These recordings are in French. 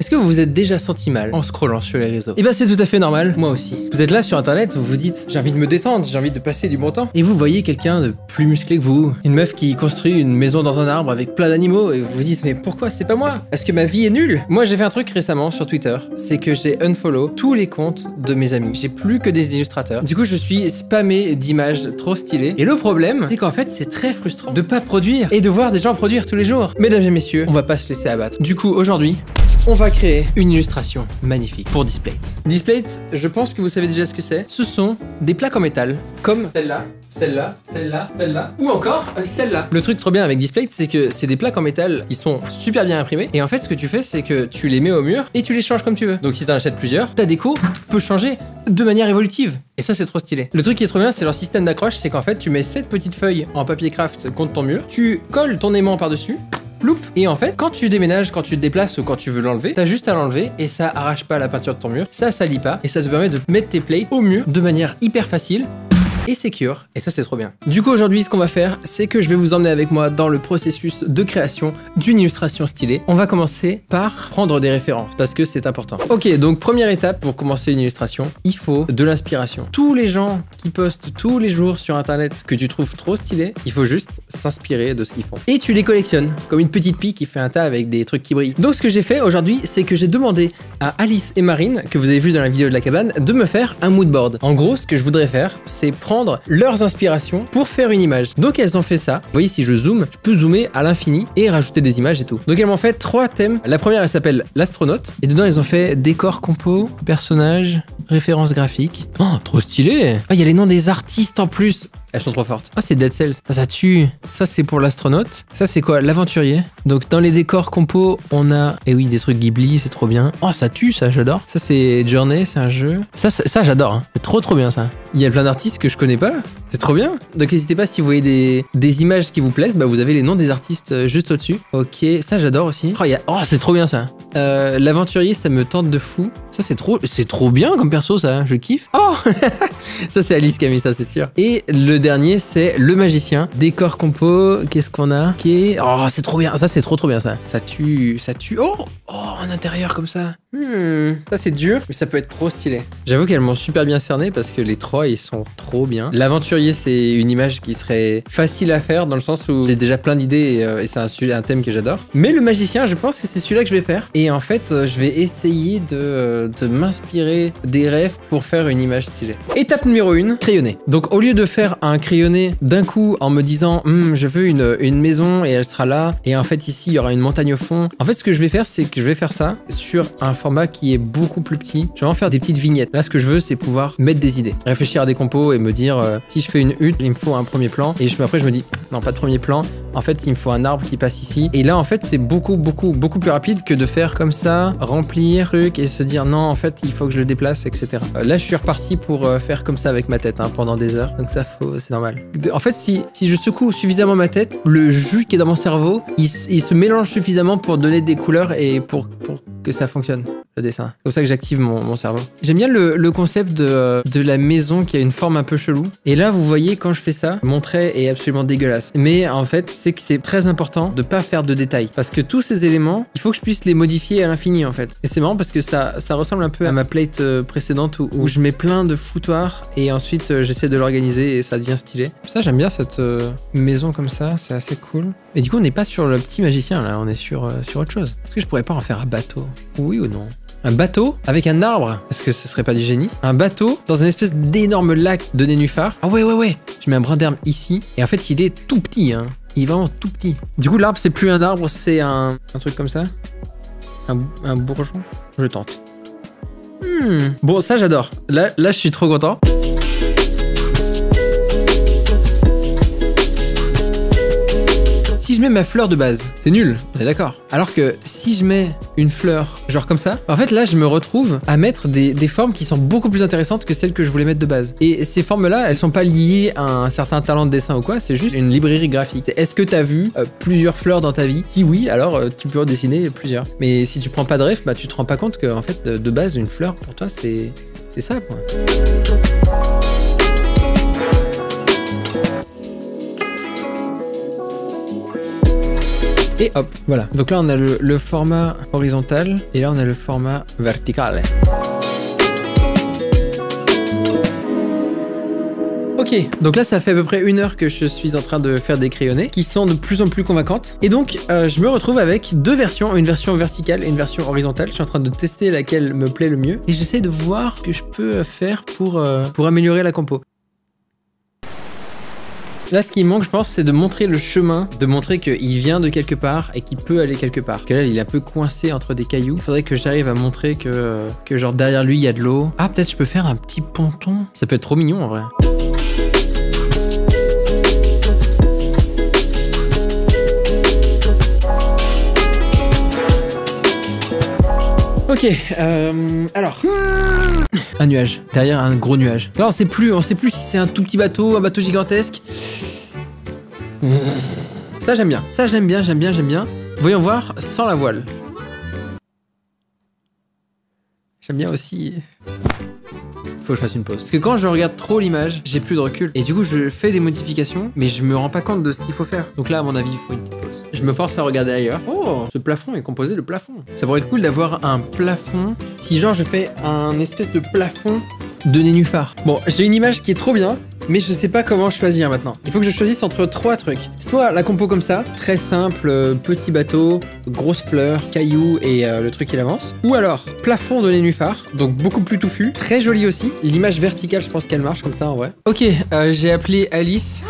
Est-ce que vous vous êtes déjà senti mal en scrollant sur les réseaux? Eh ben c'est tout à fait normal, moi aussi. Vous êtes là sur internet, vous vous dites j'ai envie de me détendre, j'ai envie de passer du bon temps. Et vous voyez quelqu'un de plus musclé que vous, une meuf qui construit une maison dans un arbre avec plein d'animaux et vous vous dites mais pourquoi c'est pas moi? Est-ce que ma vie est nulle? Moi j'ai fait un truc récemment sur Twitter, c'est que j'ai unfollow tous les comptes de mes amis. J'ai plus que des illustrateurs. Du coup je suis spammé d'images trop stylées. Et le problème, c'est qu'en fait c'est très frustrant de pas produire et de voir des gens produire tous les jours. Mesdames et messieurs, on va pas se laisser abattre. Du coup aujourd'hui, on va créer une illustration magnifique pour Displate. Displate, je pense que vous savez déjà ce que c'est. Ce sont des plaques en métal, comme celle-là, celle-là, celle-là, celle-là, ou encore celle-là. Le truc trop bien avec Displate, c'est que c'est des plaques en métal qui sont super bien imprimées. Et en fait, ce que tu fais, c'est que tu les mets au mur et tu les changes comme tu veux. Donc si t'en achètes plusieurs, ta déco peut changer de manière évolutive. Et ça, c'est trop stylé. Le truc qui est trop bien, c'est leur système d'accroche, c'est qu'en fait, tu mets 7 petites feuilles en papier craft contre ton mur, tu colles ton aimant par-dessus, ploup. Et en fait, quand tu déménages, quand tu te déplaces ou quand tu veux l'enlever, t'as juste à l'enlever et ça arrache pas la peinture de ton mur, ça salit pas et ça te permet de mettre tes plates au mur de manière hyper facile et secure, et ça c'est trop bien. Du coup aujourd'hui ce qu'on va faire, c'est que je vais vous emmener avec moi dans le processus de création d'une illustration stylée. On va commencer par prendre des références, parce que c'est important. Ok, donc première étape pour commencer une illustration, il faut de l'inspiration. Tous les gens qui postent tous les jours sur internet que tu trouves trop stylé, il faut juste s'inspirer de ce qu'ils font. Et tu les collectionnes, comme une petite pie qui fait un tas avec des trucs qui brillent. Donc ce que j'ai fait aujourd'hui, c'est que j'ai demandé à Alice et Marine, que vous avez vu dans la vidéo de la cabane, de me faire un moodboard. En gros, ce que je voudrais faire, c'est prendre leurs inspirations pour faire une image. Donc elles ont fait ça. Vous voyez, si je zoome, je peux zoomer à l'infini et rajouter des images et tout. Donc elles m'ont fait 3 thèmes. La première, elle s'appelle l'astronaute. Et dedans, elles ont fait décor compo, personnage, référence graphique. Oh, trop stylé. Ah, il y a les noms des artistes en plus. Elles sont trop fortes. Ah, c'est Dead Cells. Ça tue. Ça, c'est pour l'astronaute. Ça, c'est quoi? L'aventurier. Donc, dans les décors compos, on a... Eh oui, des trucs Ghibli, c'est trop bien. Oh, ça tue, ça, j'adore. Ça, c'est Journey, c'est un jeu. Ça j'adore. Hein. C'est trop bien, ça. Il y a plein d'artistes que je connais pas. C'est trop bien. Donc, n'hésitez pas, si vous voyez des images qui vous plaisent, bah, vous avez les noms des artistes juste au-dessus. Ok, ça, j'adore aussi. Oh, c'est trop bien, ça. L'aventurier, ça me tente de fou. Ça, c'est trop bien comme perso, ça. Je kiffe. Oh ça, c'est Alice qui a mis ça, c'est sûr. Et le dernier, c'est le magicien. Décor compo, qu'est-ce qu'on a? Ok. Oh, c'est trop bien. Ça, c'est trop bien, ça. Ça tue. Oh, un intérieur comme ça. Ça, c'est dur, mais ça peut être trop stylé. J'avoue qu'elles m'ont super bien cerné parce que les 3, ils sont trop bien. L'aventurier, c'est une image qui serait facile à faire dans le sens où j'ai déjà plein d'idées et c'est un thème que j'adore. Mais le magicien, je pense que c'est celui-là que je vais faire. Et en fait, je vais essayer de m'inspirer des rêves pour faire une image stylée. Étape numéro 1, crayonner. Donc, au lieu de faire un crayonné d'un coup en me disant je veux une maison et elle sera là, et en fait, ici, il y aura une montagne au fond. En fait, ce que je vais faire, c'est que je vais faire ça sur un format qui est beaucoup plus petit. Je vais en faire des petites vignettes. Là, ce que je veux, c'est pouvoir mettre des idées, réfléchir à des compos et me dire si je fais une hutte, il me faut un premier plan. Et après, je me dis non, pas de premier plan. En fait, il me faut un arbre qui passe ici. Et là, en fait, c'est beaucoup plus rapide que de faire comme ça, remplir truc et se dire non, en fait, il faut que je le déplace, etc. Là, je suis reparti pour faire comme ça avec ma tête pendant des heures. Donc ça, c'est normal. En fait, si je secoue suffisamment ma tête, le jus qui est dans mon cerveau, il se mélange suffisamment pour donner des couleurs et pour que ça fonctionne, le dessin. C'est comme ça que j'active mon cerveau. J'aime bien le concept de la maison qui a une forme un peu chelou. Et là, vous voyez, quand je fais ça, mon trait est absolument dégueulasse. Mais en fait, c'est que c'est très important de pas faire de détails. Parce que tous ces éléments, il faut que je puisse les modifier à l'infini, en fait. Et c'est marrant parce que ça ressemble un peu à ma plate précédente où je mets plein de foutoirs et ensuite j'essaie de l'organiser et ça devient stylé. Ça, j'aime bien cette maison comme ça, c'est assez cool. Mais du coup, on n'est pas sur le petit magicien, là, on est sur autre chose. Est-ce que je pourrais pas en faire un bateau? Oui ou non? Un bateau avec un arbre? Est-ce que ce serait pas du génie? Un bateau dans une espèce d'énorme lac de nénuphar. Ah ouais. Je mets un brin d'herbe ici. Et en fait, il est tout petit, hein. Il est vraiment tout petit. Du coup, l'arbre, c'est plus un arbre, c'est un truc comme ça. Un bourgeon. Je tente. Bon, ça, j'adore. Là, je suis trop content. Si je mets ma fleur de base, c'est nul, on est d'accord. Alors que si je mets une fleur, genre comme ça, en fait là je me retrouve à mettre des formes qui sont beaucoup plus intéressantes que celles que je voulais mettre de base. Et ces formes-là, elles sont pas liées à un certain talent de dessin ou quoi, c'est juste une librairie graphique. Est-ce que t'as vu plusieurs fleurs dans ta vie? Si oui, alors tu peux en dessiner plusieurs. Mais si tu prends pas de ref, bah tu te rends pas compte que en fait de base une fleur pour toi c'est ça quoi. Et hop, voilà. Donc là, on a le format horizontal et là, on a le format vertical. Ok, donc là ça fait à peu près 1 heure que je suis en train de faire des crayonnés qui sont de plus en plus convaincantes. Et donc je me retrouve avec 2 versions, une version verticale et une version horizontale. Je suis en train de tester laquelle me plaît le mieux et j'essaie de voir ce que je peux faire pour améliorer la compo. Là, ce qui manque, je pense, c'est de montrer le chemin, de montrer qu'il vient de quelque part et qu'il peut aller quelque part. Que là, il est un peu coincé entre des cailloux. Il faudrait que j'arrive à montrer que genre derrière lui, il y a de l'eau. Ah, peut-être je peux faire un petit ponton. Ça peut être trop mignon en vrai. Ok, alors... Un nuage, derrière un gros nuage. Là, on sait plus si c'est un tout petit bateau, un bateau gigantesque. Ça, j'aime bien. Ça, j'aime bien. Voyons voir sans la voile. J'aime bien aussi... Faut que je fasse une pause. Parce que quand je regarde trop l'image, j'ai plus de recul. Et du coup, je fais des modifications, mais je me rends pas compte de ce qu'il faut faire. Donc là, à mon avis, il faut une petite pause. Je me force à regarder ailleurs. Oh, ce plafond est composé de plafond. Ça pourrait être cool d'avoir un plafond. Si genre, je fais un espèce de plafond de nénuphar. Bon, j'ai une image qui est trop bien, mais je sais pas comment choisir maintenant. Il faut que je choisisse entre 3 trucs. Soit la compo comme ça, très simple, petit bateau, grosses fleurs, cailloux et le truc il avance. Ou alors plafond de nénuphar, donc beaucoup plus touffu, très joli aussi. L'image verticale, je pense qu'elle marche comme ça en vrai. Ok, j'ai appelé Alice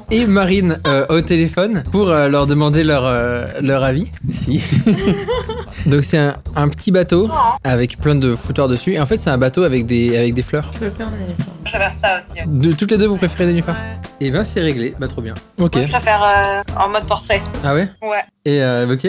et Marine au téléphone pour leur demander leur avis. Si. Donc c'est un petit bateau avec plein de foutoirs dessus. Et en fait c'est un bateau avec des fleurs. Je préfère un nénuphar. Je préfère ça aussi. Toutes les deux vous préférez des nénuphars? Et ben c'est réglé, bah trop bien. Ok. Moi je préfère en mode portrait. Ah ouais? Ouais. Et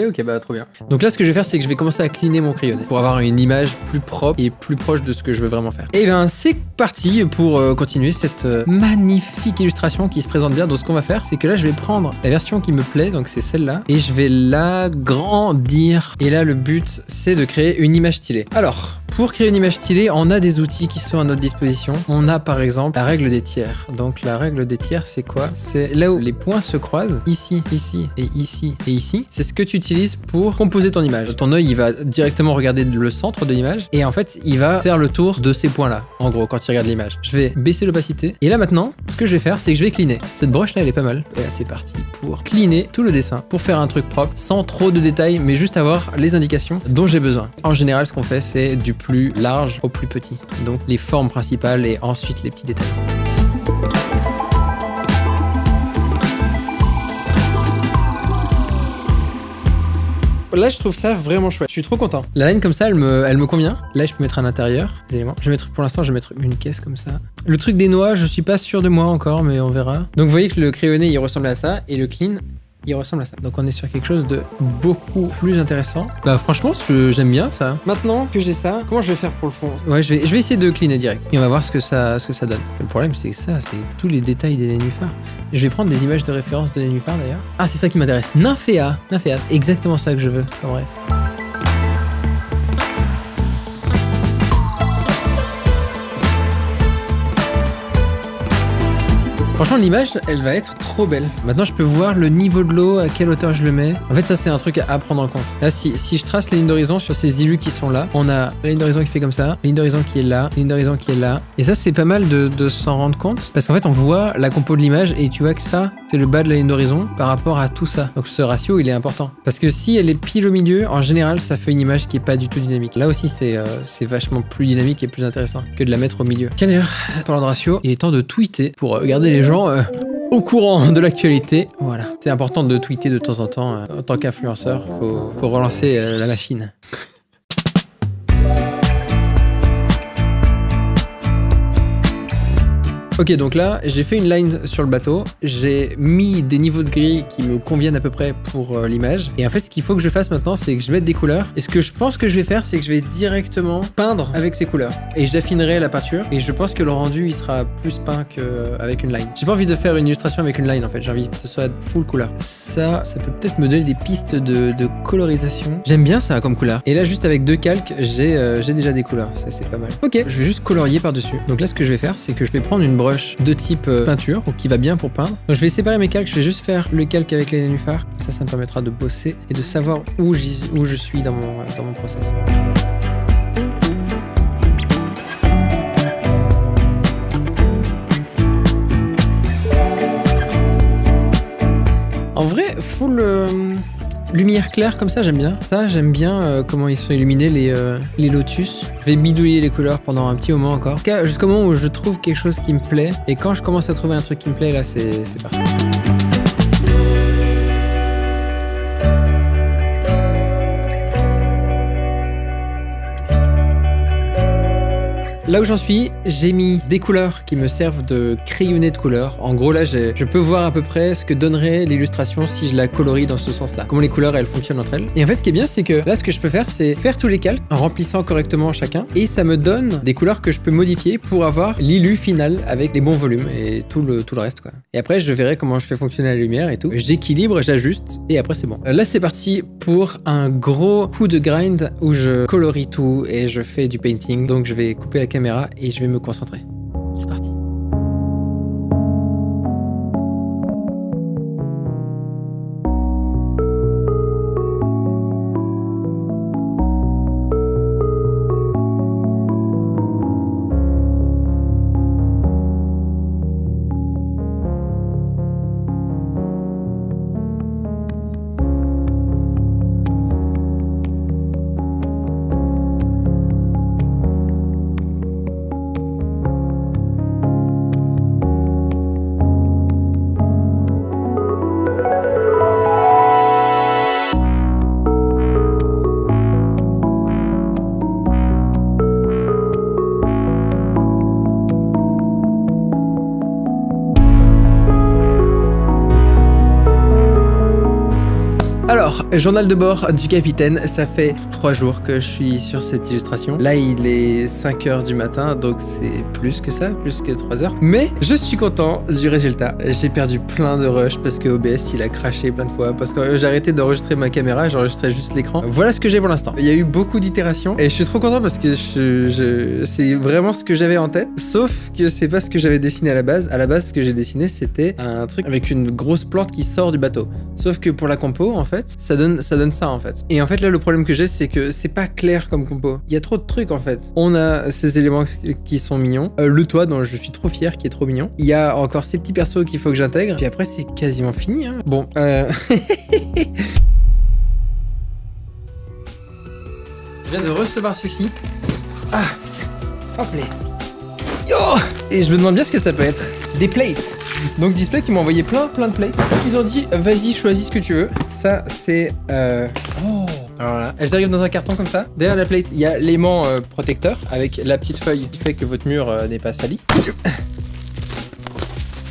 ok, bah trop bien. Donc là ce que je vais faire c'est que je vais commencer à cleaner mon crayonné pour avoir une image plus propre et plus proche de ce que je veux vraiment faire. Et ben c'est parti pour continuer cette magnifique illustration qui se présente bien. Donc ce qu'on va faire c'est que là je vais prendre la version qui me plaît, donc c'est celle-là, et je vais l'agrandir. Et là le but c'est de créer une image stylée. Alors, pour créer une image stylée, on a des outils qui sont à notre disposition. On a par exemple la règle des tiers. Donc la règle des tiers, c'est quoi? C'est là où les points se croisent, ici, ici et ici et ici. C'est ce que tu utilises pour composer ton image. Ton œil, il va directement regarder le centre de l'image et en fait, il va faire le tour de ces points-là. En gros, quand il regarde l'image. Je vais baisser l'opacité. Et là maintenant, ce que je vais faire, c'est que je vais cleaner. Cette broche-là, elle est pas mal. Et là, c'est parti pour cleaner tout le dessin, pour faire un truc propre, sans trop de détails, mais juste avoir les indications dont j'ai besoin. En général, ce qu'on fait, c'est du plus large au plus petit. Donc les formes principales et ensuite les petits détails. Là, je trouve ça vraiment chouette. Je suis trop content. La laine comme ça, elle me convient. Là, je peux mettre à l'intérieur des éléments. Je vais mettre, pour l'instant, je vais mettre une caisse comme ça. Le truc des noix, je suis pas sûr de moi encore, mais on verra. Donc, vous voyez que le crayonné, il ressemble à ça, et le clean, il ressemble à ça. Donc on est sur quelque chose de beaucoup plus intéressant. Bah franchement, j'aime bien ça. Maintenant que j'ai ça, comment je vais faire pour le fond? Ouais, je vais essayer de cleaner direct. Et on va voir ce que ça donne. Le problème, c'est que ça, c'est tous les détails des nénuphars. Je vais prendre des images de référence de nénuphars d'ailleurs. Ah, c'est ça qui m'intéresse. Nymphéa, c'est exactement ça que je veux. En bref. Franchement, l'image, elle va être trop belle. Maintenant, je peux voir le niveau de l'eau, à quelle hauteur je le mets. En fait, ça, c'est un truc à prendre en compte. Là, si je trace les lignes d'horizon sur ces illus qui sont là, on a la ligne d'horizon qui fait comme ça, la ligne d'horizon qui est là, la ligne d'horizon qui est là. Et ça, c'est pas mal de s'en rendre compte. Parce qu'en fait, on voit la compo de l'image et tu vois que ça, c'est le bas de la ligne d'horizon par rapport à tout ça. Donc, ce ratio, il est important. Parce que si elle est pile au milieu, en général, ça fait une image qui est pas du tout dynamique. Là aussi, c'est vachement plus dynamique et plus intéressant que de la mettre au milieu. Tiens d'ailleurs, parlant de ratio, il est temps de tweeter pour regarder les gens au courant de l'actualité. Voilà. C'est important de tweeter de temps en temps. En tant qu'influenceur, faut relancer la machine. Ok, donc là, j'ai fait une line sur le bateau, j'ai mis des niveaux de gris qui me conviennent à peu près pour l'image. Et en fait, ce qu'il faut que je fasse maintenant, c'est que je mette des couleurs. Et ce que je pense que je vais faire, c'est que je vais directement peindre avec ces couleurs. Et j'affinerai la peinture. Et je pense que le rendu, il sera plus peint qu'avec une line. J'ai pas envie de faire une illustration avec une line, en fait. J'ai envie que ce soit full couleur. Ça peut peut-être me donner des pistes de colorisation. J'aime bien ça comme couleur. Et là, juste avec 2 calques, j'ai déjà des couleurs. C'est pas mal. Ok, je vais juste colorier par-dessus. Donc là, ce que je vais faire, c'est que je vais prendre une brush de type peinture, donc qui va bien pour peindre. Donc je vais séparer mes calques, je vais juste faire le calque avec les nénuphars. Ça me permettra de bosser et de savoir où je suis dans mon process. En vrai, full lumière claire comme ça, j'aime bien. Ça, j'aime bien comment ils sont illuminés les lotus. Je vais bidouiller les couleurs pendant un petit moment encore. Jusqu'au moment où je trouve quelque chose qui me plaît. Et quand je commence à trouver un truc qui me plaît, là, c'est parti. Là où j'en suis, j'ai mis des couleurs qui me servent de crayonné de couleurs. En gros, là, je peux voir à peu près ce que donnerait l'illustration si je la colorie dans ce sens-là. Comment les couleurs, elles fonctionnent entre elles. Et en fait, ce qui est bien, c'est que là, ce que je peux faire, c'est faire tous les calques en remplissant correctement chacun. Et ça me donne des couleurs que je peux modifier pour avoir l'illu final avec les bons volumes et tout le reste, quoi. Et après, je verrai comment je fais fonctionner la lumière et tout. J'équilibre, j'ajuste et après, c'est bon. Là, c'est parti pour un gros coup de grind où je colorie tout et je fais du painting. Donc, je vais couper la caméra et je vais me concentrer. C'est parti. Alors, journal de bord du capitaine, ça fait 3 jours que je suis sur cette illustration. Là, il est 5 h du matin, donc c'est plus que ça, plus que 3 heures. Mais je suis content du résultat. J'ai perdu plein de rush parce que OBS, il a craché plein de fois, parce que j'ai arrêté d'enregistrer ma caméra, j'enregistrais juste l'écran. Voilà ce que j'ai pour l'instant. Il y a eu beaucoup d'itérations et je suis trop content parce que c'est vraiment ce que j'avais en tête, sauf que c'est pas ce que j'avais dessiné à la base. À la base, ce que j'ai dessiné, c'était un truc avec une grosse plante qui sort du bateau. Sauf que pour la compo, en fait, ça donne ça en fait. Et en fait là le problème que j'ai c'est que c'est pas clair comme compo. Il y a trop de trucs en fait. On a ces éléments qui sont mignons. Le toit dont je suis trop fier qui est trop mignon. Il y a encore ces petits persos qu'il faut que j'intègre. Puis après c'est quasiment fini hein. Bon Je viens de recevoir ceci. Ah ça me plaît. Yo. Et je me demande bien ce que ça peut être. Des plates. Donc Displate, ils m'ont envoyé plein de plates. Ils ont dit, vas-y, choisis ce que tu veux. Ça, c'est... Oh. Alors là, elles arrivent dans un carton comme ça. Derrière la plate, il y a l'aimant protecteur avec la petite feuille qui fait que votre mur n'est pas sali.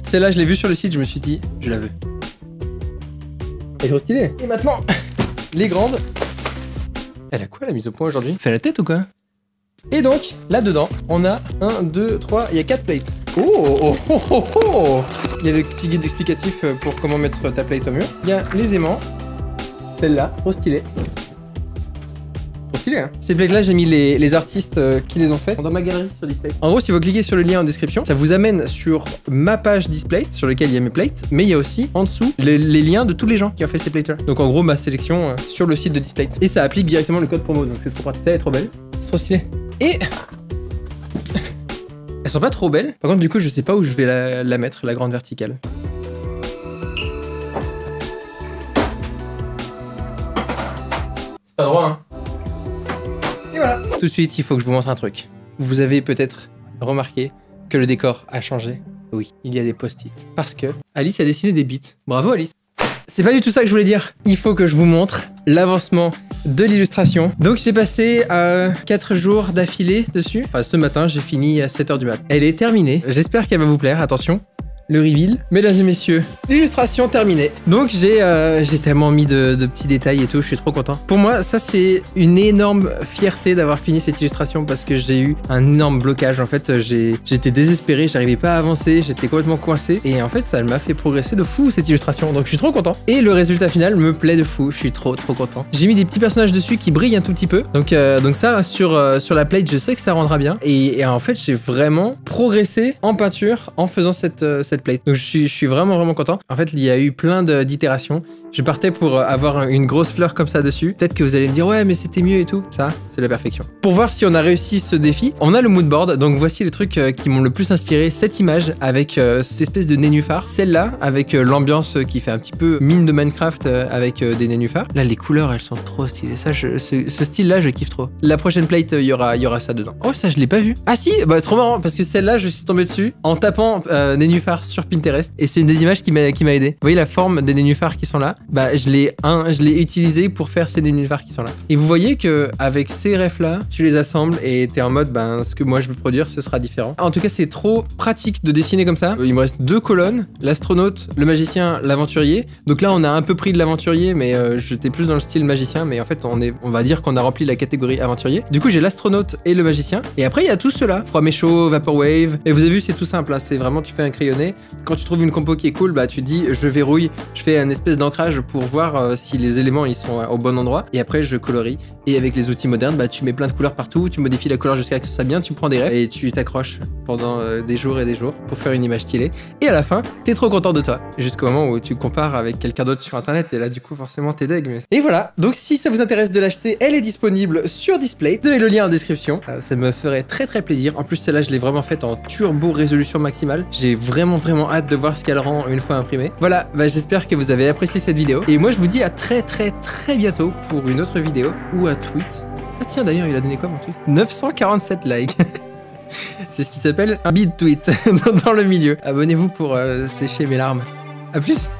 Celle-là, je l'ai vue sur le site, je me suis dit, je la veux. Elle est trop stylée. Et maintenant, les grandes. Elle a quoi la mise au point aujourd'hui? Fait la tête ou quoi? Et donc, là-dedans, on a 1, 2, 3, il y a 4 plates. Oh. Il y a le petit guide explicatif pour comment mettre ta plate au mur. Il y a les aimants. Celle-là, trop stylée. Trop stylé, hein. Ces plates-là, j'ai mis les artistes qui les ont faites dans ma galerie sur Displate. En gros, si vous cliquez sur le lien en description, ça vous amène sur ma page Displate, sur lequel il y a mes plates, mais il y a aussi en dessous les liens de tous les gens qui ont fait ces plates-là. Donc en gros, ma sélection sur le site de Displate. Et ça applique directement le code promo, donc c'est trop pratique. Ça, elle est trop belle. C'est trop stylé. Et... elles sont pas trop belles. Par contre, du coup, je sais pas où je vais la mettre, la grande verticale. C'est pas droit, hein. Et voilà. Tout de suite, il faut que je vous montre un truc. Vous avez peut-être remarqué que le décor a changé. Oui, il y a des post-it. Parce que Alice a dessiné des bits. Bravo, Alice. C'est pas du tout ça que je voulais dire. Il faut que je vous montre l'avancement de l'illustration. Donc j'ai passé 4 jours d'affilée dessus. Enfin ce matin j'ai fini à 7 h du mat. Elle est terminée. J'espère qu'elle va vous plaire. Attention, le reveal. Mesdames et messieurs, l'illustration terminée. Donc j'ai tellement mis de petits détails et tout, je suis trop content. Pour moi, ça c'est une énorme fierté d'avoir fini cette illustration parce que j'ai eu un énorme blocage. En fait, j'étais désespéré, j'arrivais pas à avancer, j'étais complètement coincé. Et en fait, ça m'a fait progresser de fou cette illustration. Donc je suis trop content. Et le résultat final me plaît de fou, je suis trop content. J'ai mis des petits personnages dessus qui brillent un tout petit peu. Donc ça, sur la plate, je sais que ça rendra bien. Et en fait, j'ai vraiment progressé en peinture en faisant cette plate. Donc je suis vraiment content. En fait, il y a eu plein d'itérations. Je partais pour avoir une grosse fleur comme ça dessus. Peut-être que vous allez me dire ouais mais c'était mieux et tout. Ça, c'est la perfection. Pour voir si on a réussi ce défi, on a le mood board. Donc voici les trucs qui m'ont le plus inspiré. Cette image avec cette espèce de nénuphar. Celle-là avec l'ambiance qui fait un petit peu mine de Minecraft avec des nénuphars. Là les couleurs elles sont trop stylées. Ça, ce style-là je kiffe trop. La prochaine plate il y aura ça dedans. Oh ça je l'ai pas vu. Ah si, bah trop marrant parce que celle-là je suis tombé dessus en tapant nénuphar sur Pinterest et c'est une des images qui m'a aidé. Vous voyez la forme des nénuphars qui sont là? Bah je l'ai utilisé pour faire ces nénuphars qui sont là. Et vous voyez que avec ces refs là, tu les assembles et t'es en mode ben ce que moi je veux produire ce sera différent. En tout cas c'est trop pratique de dessiner comme ça. Il me reste 2 colonnes, l'astronaute, le magicien, l'aventurier. Donc là on a un peu pris de l'aventurier mais j'étais plus dans le style magicien mais en fait on va dire qu'on a rempli la catégorie aventurier. Du coup j'ai l'astronaute et le magicien et après il y a tout cela, froid mais chaud, vaporwave et vous avez vu c'est tout simple hein. C'est vraiment tu fais un crayonné. Quand tu trouves une compo qui est cool bah tu dis je verrouille, je fais un espèce d'ancrage pour voir si les éléments ils sont au bon endroit et après je colorie et avec les outils modernes bah tu mets plein de couleurs partout, tu modifies la couleur jusqu'à ce que ça soit bien, tu prends des refs et tu t'accroches pendant des jours et des jours pour faire une image stylée et à la fin t'es trop content de toi jusqu'au moment où tu compares avec quelqu'un d'autre sur internet et là du coup forcément t'es deg mais... Et voilà, donc si ça vous intéresse de l'acheter elle est disponible sur Display, vous avez le lien en description, ça me ferait très plaisir. En plus celle-là je l'ai vraiment faite en turbo résolution maximale, j'ai vraiment hâte de voir ce qu'elle rend une fois imprimée. Voilà, bah j'espère que vous avez apprécié cette vidéo et moi je vous dis à très bientôt pour une autre vidéo ou un tweet. Ah tiens d'ailleurs il a donné quoi mon tweet? 947 likes. C'est ce qui s'appelle un bid tweet dans le milieu. Abonnez-vous pour sécher mes larmes. A plus.